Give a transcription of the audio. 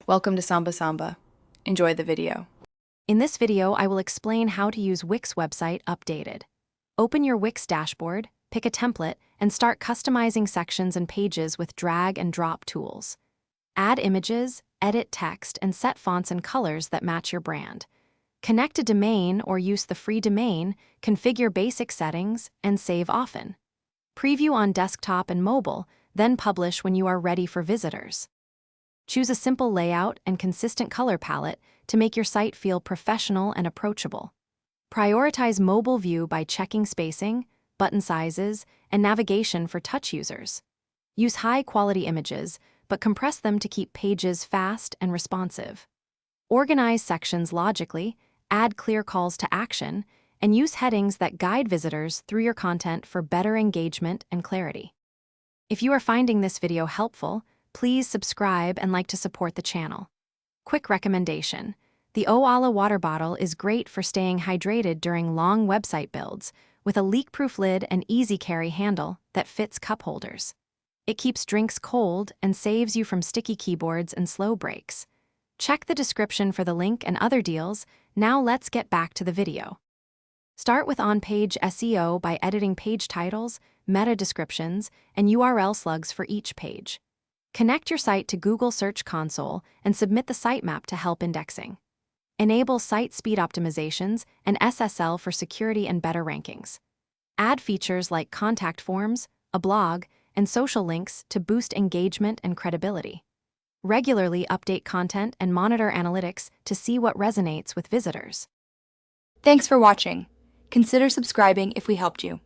Welcome to Samba Samba. Enjoy the video. In this video, I will explain how to use Wix website updated. Open your Wix dashboard, pick a template, and start customizing sections and pages with drag and drop tools. Add images, edit text, and set fonts and colors that match your brand. Connect a domain or use the free domain, configure basic settings, and save often. Preview on desktop and mobile, then publish when you are ready for visitors. Choose a simple layout and consistent color palette to make your site feel professional and approachable. Prioritize mobile view by checking spacing, button sizes, and navigation for touch users. Use high-quality images, but compress them to keep pages fast and responsive. Organize sections logically, add clear calls to action, and use headings that guide visitors through your content for better engagement and clarity. If you are finding this video helpful, please subscribe and like to support the channel. Quick recommendation: the Oala water bottle is great for staying hydrated during long website builds, with a leak-proof lid and easy-carry handle that fits cup holders. It keeps drinks cold and saves you from sticky keyboards and slow breaks. Check the description for the link and other deals. Now let's get back to the video. Start with on-page SEO by editing page titles, meta descriptions, and URL slugs for each page. Connect your site to Google Search Console and submit the sitemap to help indexing. Enable site speed optimizations and SSL for security and better rankings. Add features like contact forms, a blog, and social links to boost engagement and credibility. Regularly update content and monitor analytics to see what resonates with visitors. Thanks for watching. Consider subscribing if we helped you.